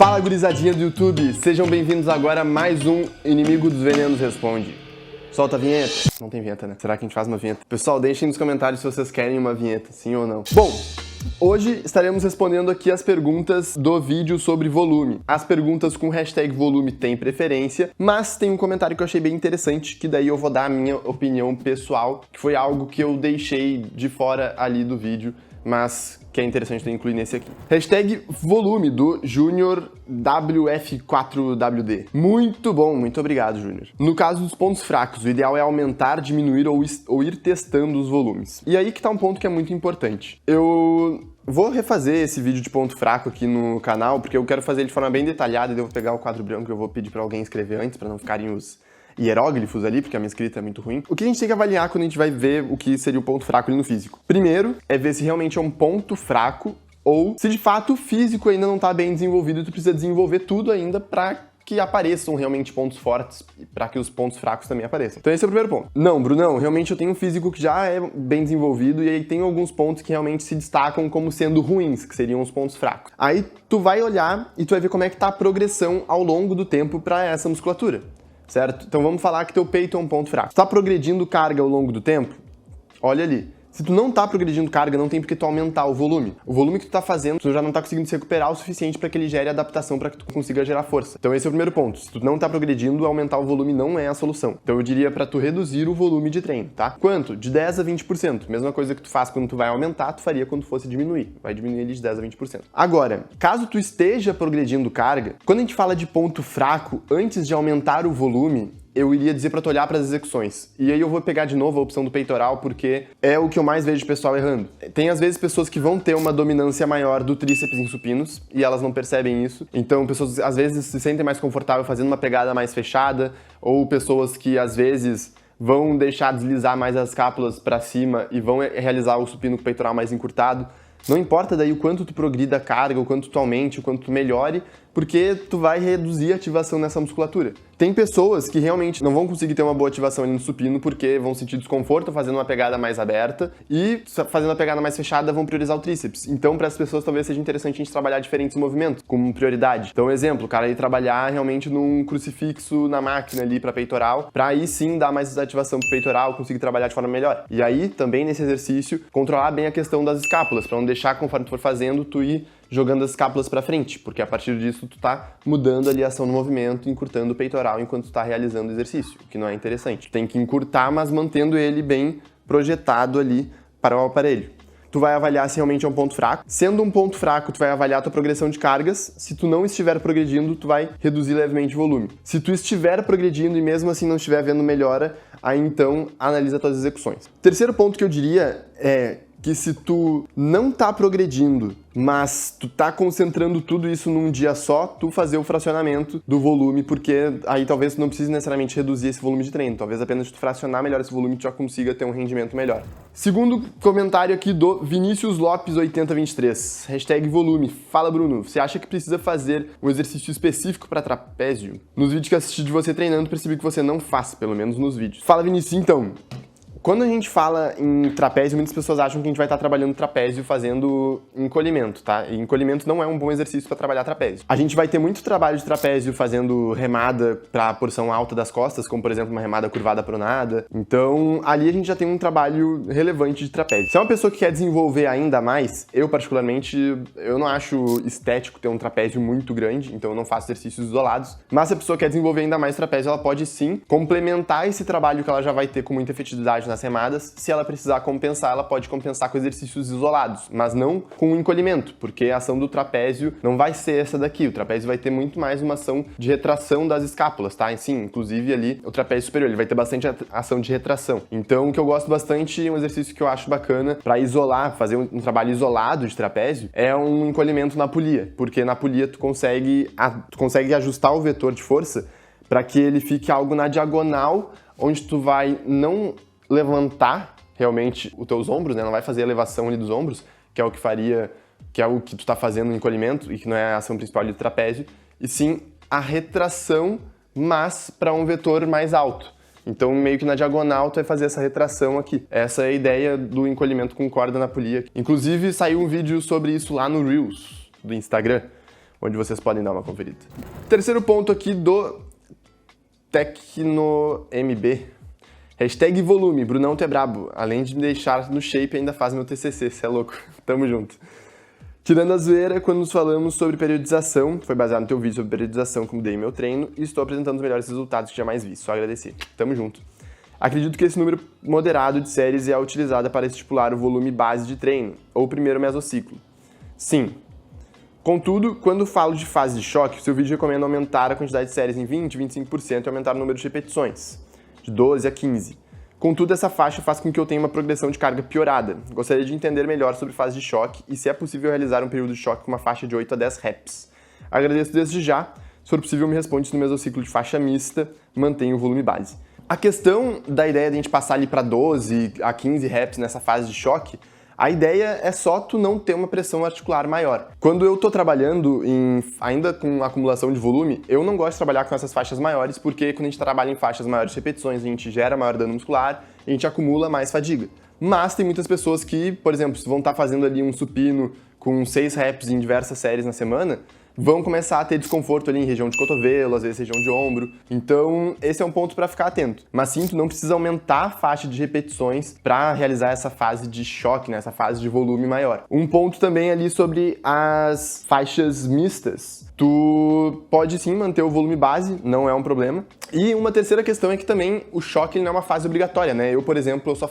Fala, gurizadinha do YouTube, sejam bem-vindos agora a mais um Inimigo dos Venenos Responde. Solta a vinheta. Não tem vinheta, né? Será que a gente faz uma vinheta? Pessoal, deixem nos comentários se vocês querem uma vinheta, sim ou não. Bom, hoje estaremos respondendo aqui as perguntas do vídeo sobre volume. As perguntas com hashtag volume têm preferência, mas tem um comentário que eu achei bem interessante, que daí eu vou dar a minha opinião pessoal, que foi algo que eu deixei de fora ali do vídeo, mas que é interessante ter incluído nesse aqui. Hashtag volume do Júnior WF4WD. Muito bom, muito obrigado, Júnior. No caso dos pontos fracos, o ideal é aumentar, diminuir ou ir testando os volumes. E aí que tá um ponto que é muito importante. Eu vou refazer esse vídeo de ponto fraco aqui no canal, porque eu quero fazer ele de forma bem detalhada, e eu vou pegar o quadro branco que eu vou pedir pra alguém escrever antes, pra não ficarem os hieróglifos ali, porque a minha escrita é muito ruim. O que a gente tem que avaliar quando a gente vai ver o que seria o ponto fraco ali no físico? Primeiro, é ver se realmente é um ponto fraco ou se de fato o físico ainda não está bem desenvolvido e tu precisa desenvolver tudo ainda para que apareçam realmente pontos fortes e para que os pontos fracos também apareçam. Então esse é o primeiro ponto. Não, Brunão, realmente eu tenho um físico que já é bem desenvolvido e aí tem alguns pontos que realmente se destacam como sendo ruins, que seriam os pontos fracos. Aí tu vai olhar e tu vai ver como é que tá a progressão ao longo do tempo para essa musculatura. Certo? Então vamos falar que teu peito é um ponto fraco. Tu tá progredindo carga ao longo do tempo? Olha ali. Se tu não tá progredindo carga, não tem porque tu aumentar o volume. O volume que tu tá fazendo, tu já não tá conseguindo se recuperar o suficiente para que ele gere adaptação para que tu consiga gerar força. Então esse é o primeiro ponto. Se tu não tá progredindo, aumentar o volume não é a solução. Então eu diria para tu reduzir o volume de treino, tá? Quanto? De 10 a 20%. Mesma coisa que tu faz quando tu vai aumentar, tu faria quando tu fosse diminuir. Vai diminuir ele de 10 a 20%. Agora, caso tu esteja progredindo carga, quando a gente fala de ponto fraco, antes de aumentar o volume, eu iria dizer para tu olhar para as execuções. E aí eu vou pegar de novo a opção do peitoral, porque é o que eu mais vejo de pessoal errando. Tem às vezes pessoas que vão ter uma dominância maior do tríceps em supinos, e elas não percebem isso. Então pessoas às vezes se sentem mais confortável fazendo uma pegada mais fechada, ou pessoas que às vezes vão deixar deslizar mais as escápulas para cima e vão realizar o supino com o peitoral mais encurtado. Não importa daí o quanto tu progrida a carga, o quanto tu aumente, o quanto tu melhore, porque tu vai reduzir a ativação nessa musculatura. Tem pessoas que realmente não vão conseguir ter uma boa ativação ali no supino porque vão sentir desconforto fazendo uma pegada mais aberta e fazendo uma pegada mais fechada vão priorizar o tríceps. Então, para as pessoas talvez seja interessante a gente trabalhar diferentes movimentos como prioridade. Então, exemplo, o cara ir trabalhar realmente num crucifixo na máquina ali para peitoral, para aí sim dar mais ativação pro peitoral, conseguir trabalhar de forma melhor. E aí, também nesse exercício, controlar bem a questão das escápulas, para não deixar conforme tu for fazendo, tu ir jogando as escápulas para frente, porque a partir disso tu tá mudando ali a ação no movimento, encurtando o peitoral enquanto tu tá realizando o exercício, o que não é interessante. Tem que encurtar, mas mantendo ele bem projetado ali para o aparelho. Tu vai avaliar se realmente é um ponto fraco. Sendo um ponto fraco, tu vai avaliar a tua progressão de cargas. Se tu não estiver progredindo, tu vai reduzir levemente o volume. Se tu estiver progredindo e mesmo assim não estiver havendo melhora, aí então analisa tuas execuções. Terceiro ponto que eu diria é que se tu não tá progredindo, mas tu tá concentrando tudo isso num dia só, tu fazer o fracionamento do volume, porque aí talvez tu não precise necessariamente reduzir esse volume de treino, talvez apenas tu fracionar melhor esse volume tu já consiga ter um rendimento melhor. Segundo comentário aqui do Vinícius Lopes 8023, hashtag volume. Fala, Bruno, você acha que precisa fazer um exercício específico para trapézio? Nos vídeos que assisti de você treinando, percebi que você não faz, pelo menos nos vídeos. Fala, Vinícius, então. Quando a gente fala em trapézio, muitas pessoas acham que a gente vai estar trabalhando trapézio fazendo encolhimento, tá? E encolhimento não é um bom exercício para trabalhar trapézio. A gente vai ter muito trabalho de trapézio fazendo remada para a porção alta das costas, como por exemplo uma remada curvada pronada. Então, ali a gente já tem um trabalho relevante de trapézio. Se é uma pessoa que quer desenvolver ainda mais, eu particularmente, eu não acho estético ter um trapézio muito grande, então eu não faço exercícios isolados. Mas se a pessoa quer desenvolver ainda mais trapézio, ela pode sim complementar esse trabalho que ela já vai ter com muita efetividade nas remadas. Se ela precisar compensar, ela pode compensar com exercícios isolados, mas não com o encolhimento, porque a ação do trapézio não vai ser essa daqui. O trapézio vai ter muito mais uma ação de retração das escápulas, tá? Sim, inclusive ali o trapézio superior, ele vai ter bastante ação de retração. Então, o que eu gosto bastante, um exercício que eu acho bacana para isolar, fazer um trabalho isolado de trapézio, é um encolhimento na polia, porque na polia tu consegue ajustar o vetor de força para que ele fique algo na diagonal, onde tu vai não levantar realmente os teus ombros, né? Não vai fazer a elevação ali dos ombros, que é o que tu tá fazendo no encolhimento e que não é a ação principal ali do trapézio, e sim a retração, mas para um vetor mais alto. Então, meio que na diagonal, tu vai fazer essa retração aqui. Essa é a ideia do encolhimento com corda na polia. Inclusive, saiu um vídeo sobre isso lá no Reels do Instagram. onde vocês podem dar uma conferida. Terceiro ponto aqui do TecnoMB. Hashtag volume, Brunão tu é brabo. Além de me deixar no shape, ainda faz meu TCC, cê é louco. Tamo junto. Tirando a zoeira, quando nos falamos sobre periodização, foi baseado no teu vídeo sobre periodização que mudei meu treino e estou apresentando os melhores resultados que jamais vi. Só agradecer. Tamo junto. Acredito que esse número moderado de séries é utilizado para estipular o volume base de treino, ou primeiro mesociclo. Sim. Contudo, quando falo de fase de choque, seu vídeo recomenda aumentar a quantidade de séries em 20, 25% e aumentar o número de repetições, de 12 a 15. Contudo, essa faixa faz com que eu tenha uma progressão de carga piorada. Gostaria de entender melhor sobre fase de choque e se é possível realizar um período de choque com uma faixa de 8 a 10 reps. Agradeço desde já. Se for possível, me responde se no mesociclo de faixa mista mantenha o volume base. A questão da ideia de a gente passar ali para 12 a 15 reps nessa fase de choque, a ideia é só tu não ter uma pressão articular maior. Quando eu tô trabalhando ainda com acumulação de volume, eu não gosto de trabalhar com essas faixas maiores, porque quando a gente trabalha em faixas maiores de repetições, a gente gera maior dano muscular e a gente acumula mais fadiga. Mas tem muitas pessoas que, por exemplo, vão estar fazendo ali um supino com 6 reps em diversas séries na semana, vão começar a ter desconforto ali em região de cotovelo, às vezes região de ombro. Então, esse é um ponto para ficar atento. Mas sim, tu não precisa aumentar a faixa de repetições para realizar essa fase de choque, né? Essa fase de volume maior. Um ponto também ali sobre as faixas mistas. Tu pode sim manter o volume base, não é um problema. E uma terceira questão é que também o choque não é uma fase obrigatória, né? Eu, por exemplo, eu só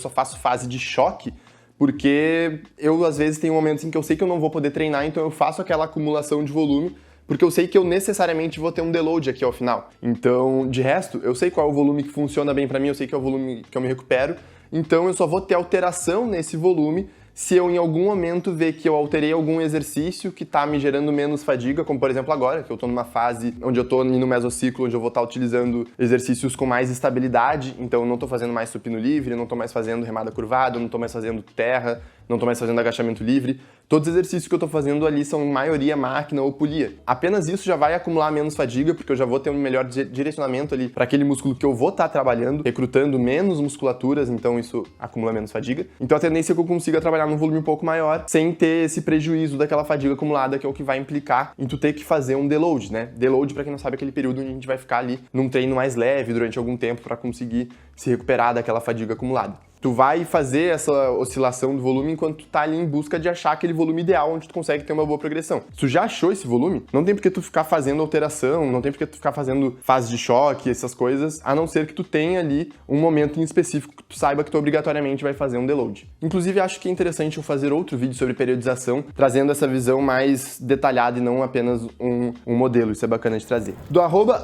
faço fase de choque porque eu, às vezes, tenho momentos em que eu sei que eu não vou poder treinar, então eu faço aquela acumulação de volume, porque eu sei que eu necessariamente vou ter um deload aqui ao final. Então, de resto, eu sei qual é o volume que funciona bem pra mim, eu sei que é o volume que eu me recupero, então eu só vou ter alteração nesse volume se eu em algum momento ver que eu alterei algum exercício que tá me gerando menos fadiga, como por exemplo agora, que eu tô numa fase onde eu tô no mesociclo, onde eu vou estar utilizando exercícios com mais estabilidade, então eu não tô fazendo mais supino livre, não tô mais fazendo remada curvada, não tô mais fazendo terra, não tô mais fazendo agachamento livre. Todos os exercícios que eu tô fazendo ali são em maioria máquina ou polia. Apenas isso já vai acumular menos fadiga, porque eu já vou ter um melhor direcionamento ali para aquele músculo que eu vou estar trabalhando, recrutando menos musculaturas, então isso acumula menos fadiga. Então a tendência é que eu consiga trabalhar num volume um pouco maior, sem ter esse prejuízo daquela fadiga acumulada, que é o que vai implicar em tu ter que fazer um deload, né? Deload, para quem não sabe, é aquele período onde a gente vai ficar ali num treino mais leve durante algum tempo para conseguir se recuperar daquela fadiga acumulada. Tu vai fazer essa oscilação do volume enquanto tu tá ali em busca de achar aquele volume ideal onde tu consegue ter uma boa progressão. Se tu já achou esse volume, não tem por que tu ficar fazendo alteração, não tem por que tu ficar fazendo fase de choque, essas coisas, a não ser que tu tenha ali um momento em específico que tu saiba que tu obrigatoriamente vai fazer um deload. Inclusive, acho que é interessante eu fazer outro vídeo sobre periodização, trazendo essa visão mais detalhada e não apenas um modelo. Isso é bacana de trazer. Do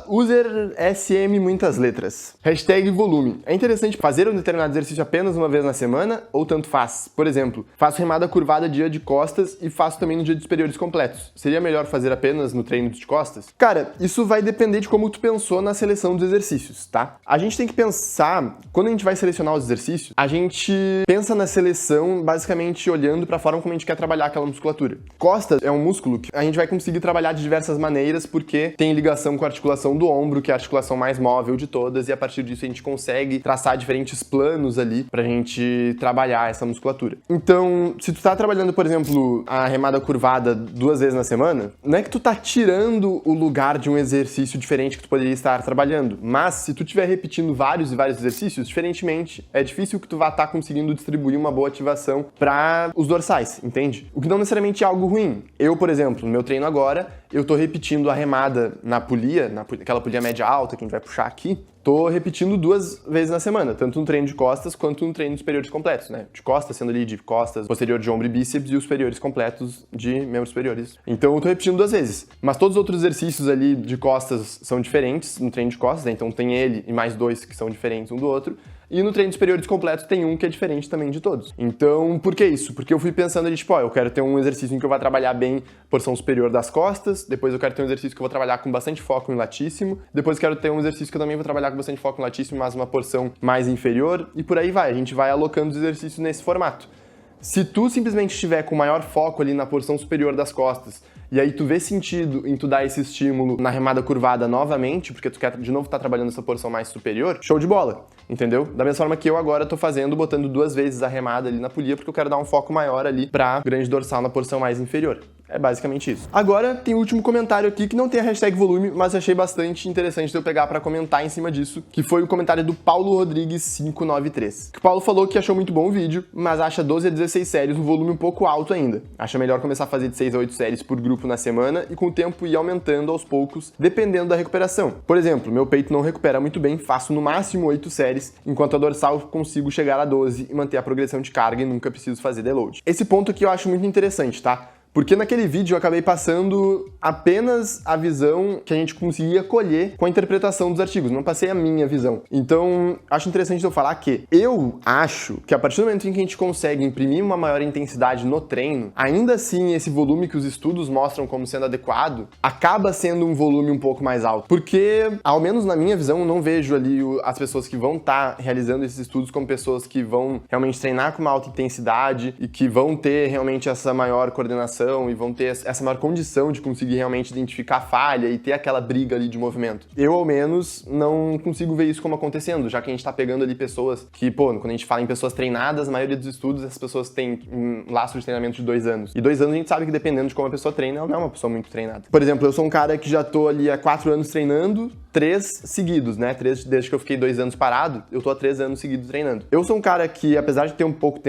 @usersm muitas letras. Hashtag volume. É interessante fazer um determinado exercício apenas uma vez na semana ou tanto faz? Por exemplo, faço remada curvada dia de costas e faço também no dia de superiores completos. Seria melhor fazer apenas no treino de costas? Cara, isso vai depender de como tu pensou na seleção dos exercícios, tá? A gente tem que pensar, quando a gente vai selecionar os exercícios, a gente pensa na seleção basicamente olhando pra forma como a gente quer trabalhar aquela musculatura. Costas é um músculo que a gente vai conseguir trabalhar de diversas maneiras porque tem ligação com a articulação do ombro, que é a articulação mais móvel de todas, e a partir disso a gente consegue traçar diferentes planos ali pra gente trabalhar essa musculatura. Então, se tu tá trabalhando, por exemplo, a remada curvada 2 vezes na semana, não é que tu tá tirando o lugar de um exercício diferente que tu poderia estar trabalhando, mas se tu estiver repetindo vários e vários exercícios, diferentemente, é difícil que tu vá estar conseguindo distribuir uma boa ativação para os dorsais, entende? O que não necessariamente é algo ruim. Eu, por exemplo, no meu treino agora, eu tô repetindo a remada na polia, aquela polia média alta que a gente vai puxar aqui, tô repetindo 2 vezes na semana, tanto no treino de costas quanto no treino de superiores completos, né? De costas, sendo ali de costas, posterior de ombro e bíceps, e os superiores completos de membros superiores. Então eu tô repetindo 2 vezes. Mas todos os outros exercícios ali de costas são diferentes no treino de costas, né? Então tem ele e mais 2 que são diferentes um do outro. E no treino de superiores completos tem um que é diferente também de todos. Então, por que isso? Porque eu fui pensando ali, tipo, ó, eu quero ter um exercício em que eu vou trabalhar bem porção superior das costas, depois eu quero ter um exercício que eu vou trabalhar com bastante foco em latíssimo, depois eu quero ter um exercício que eu também vou trabalhar com bastante foco em latíssimo, mas uma porção mais inferior, e por aí vai. A gente vai alocando os exercícios nesse formato. Se tu simplesmente estiver com maior foco ali na porção superior das costas, e aí tu vê sentido em tu dar esse estímulo na remada curvada novamente, porque tu quer de novo estar trabalhando essa porção mais superior, show de bola, entendeu? Da mesma forma que eu agora tô fazendo, botando 2 vezes a remada ali na polia, porque eu quero dar um foco maior ali pra grande dorsal na porção mais inferior. É basicamente isso. Agora tem o último comentário aqui que não tem a hashtag volume, mas achei bastante interessante de eu pegar pra comentar em cima disso, que foi o comentário do Paulo Rodrigues 593. Que o Paulo falou que achou muito bom o vídeo, mas acha 12 a 16 séries um volume um pouco alto ainda. Acha melhor começar a fazer de 6 a 8 séries por grupo na semana e com o tempo ir aumentando aos poucos, dependendo da recuperação. Por exemplo, meu peito não recupera muito bem, faço no máximo 8 séries, enquanto a dorsal consigo chegar a 12 e manter a progressão de carga e nunca preciso fazer deload. Esse ponto aqui eu acho muito interessante, tá? Porque naquele vídeo eu acabei passando apenas a visão que a gente conseguia colher com a interpretação dos artigos, não passei a minha visão. Então, acho interessante eu falar que eu acho que a partir do momento em que a gente consegue imprimir uma maior intensidade no treino, ainda assim esse volume que os estudos mostram como sendo adequado, acaba sendo um volume um pouco mais alto. Porque, ao menos na minha visão, eu não vejo ali as pessoas que vão estar realizando esses estudos como pessoas que vão realmente treinar com uma alta intensidade e que vão ter realmente essa maior coordenação e vão ter essa maior condição de conseguir realmente identificar a falha e ter aquela briga ali de movimento. Eu, ao menos, não consigo ver isso como acontecendo, já que a gente tá pegando ali pessoas que, pô, quando a gente fala em pessoas treinadas, a maioria dos estudos, essas pessoas têm um laço de treinamento de 2 anos. E 2 anos a gente sabe que dependendo de como a pessoa treina, ela não é uma pessoa muito treinada. Por exemplo, eu sou um cara que já tô ali há 4 anos treinando, 3 seguidos, né? 3 desde que eu fiquei 2 anos parado, eu tô há 3 anos seguidos treinando. Eu sou um cara que, apesar de ter pouco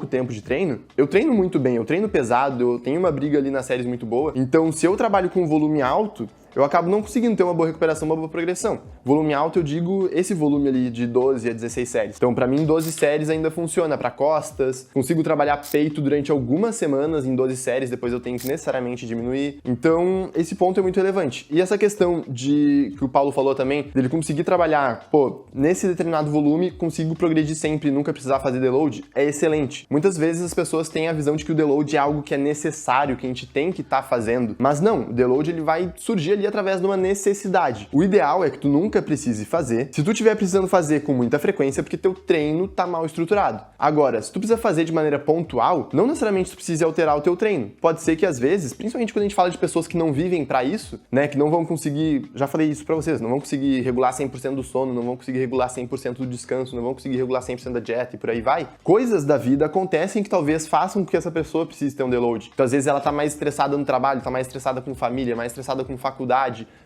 tempo de treino, eu treino muito bem, eu treino pesado, eu tenho uma briga ali nas séries muito boa. Então, se eu trabalho com um volume alto, eu acabo não conseguindo ter uma boa recuperação, uma boa progressão. Volume alto, eu digo esse volume ali de 12 a 16 séries. Então, pra mim, 12 séries ainda funciona pra costas. Consigo trabalhar peito durante algumas semanas em 12 séries, depois eu tenho que necessariamente diminuir. Então, esse ponto é muito relevante. E essa questão de que o Paulo falou também, dele conseguir trabalhar, pô, nesse determinado volume, consigo progredir sempre e nunca precisar fazer deload, é excelente. Muitas vezes as pessoas têm a visão de que o deload é algo que é necessário, que a gente tem que estar fazendo. Mas não, o deload ele vai surgir ali através de uma necessidade. O ideal é que tu nunca precise fazer. Se tu estiver precisando fazer com muita frequência, é porque teu treino tá mal estruturado. Agora, se tu precisa fazer de maneira pontual, não necessariamente tu precisa alterar o teu treino. Pode ser que às vezes, principalmente quando a gente fala de pessoas que não vivem pra isso, né, que não vão conseguir, já falei isso pra vocês, não vão conseguir regular 100% do sono, não vão conseguir regular 100% do descanso, não vão conseguir regular 100% da dieta e por aí vai. Coisas da vida acontecem que talvez façam com que essa pessoa precise ter um deload. Então, às vezes ela tá mais estressada no trabalho, tá mais estressada com família, mais estressada com faculdade,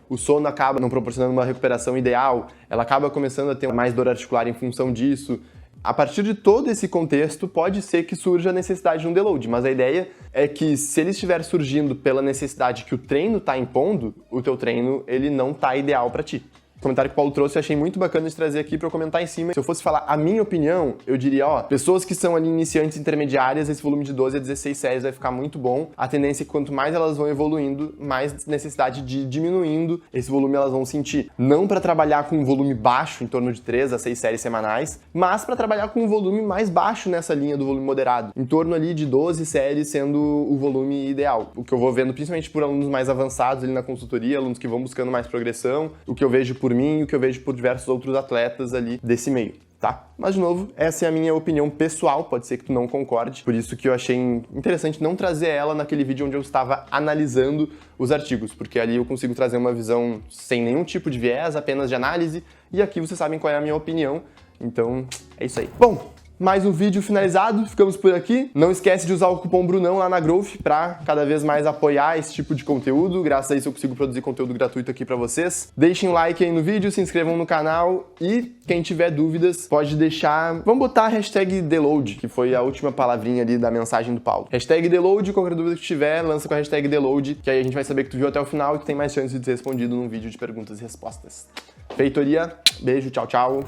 o sono acaba não proporcionando uma recuperação ideal, ela acaba começando a ter mais dor articular em função disso. A partir de todo esse contexto, pode ser que surja a necessidade de um deload, mas a ideia é que se ele estiver surgindo pela necessidade que o treino está impondo, o teu treino ele não está ideal para ti. O comentário que o Paulo trouxe eu achei muito bacana de trazer aqui para eu comentar em cima. Se eu fosse falar a minha opinião, eu diria, ó, pessoas que são ali iniciantes intermediárias, esse volume de 12 a 16 séries vai ficar muito bom. A tendência é que quanto mais elas vão evoluindo, mais necessidade de diminuindo esse volume elas vão sentir. Não para trabalhar com um volume baixo, em torno de 3 a 6 séries semanais, mas para trabalhar com um volume mais baixo nessa linha do volume moderado. Em torno ali de 12 séries sendo o volume ideal. O que eu vou vendo principalmente por alunos mais avançados ali na consultoria, alunos que vão buscando mais progressão, o que eu vejo por mim e o que eu vejo por diversos outros atletas ali desse meio, tá? Mas, de novo, essa é a minha opinião pessoal, pode ser que tu não concorde, por isso que eu achei interessante não trazer ela naquele vídeo onde eu estava analisando os artigos, porque ali eu consigo trazer uma visão sem nenhum tipo de viés, apenas de análise, e aqui vocês sabem qual é a minha opinião, então é isso aí. Bom, mais um vídeo finalizado, ficamos por aqui. Não esquece de usar o cupom BRUNÃO lá na Growth para cada vez mais apoiar esse tipo de conteúdo. Graças a isso eu consigo produzir conteúdo gratuito aqui para vocês. Deixem um like aí no vídeo, se inscrevam no canal e quem tiver dúvidas pode deixar... Vamos botar a hashtag Deload, que foi a última palavrinha ali da mensagem do Paulo. Hashtag Deload, qualquer dúvida que tiver, lança com a hashtag Deload, que aí a gente vai saber que tu viu até o final e que tem mais chance de ser respondido num vídeo de perguntas e respostas. Feitoria, beijo, tchau, tchau.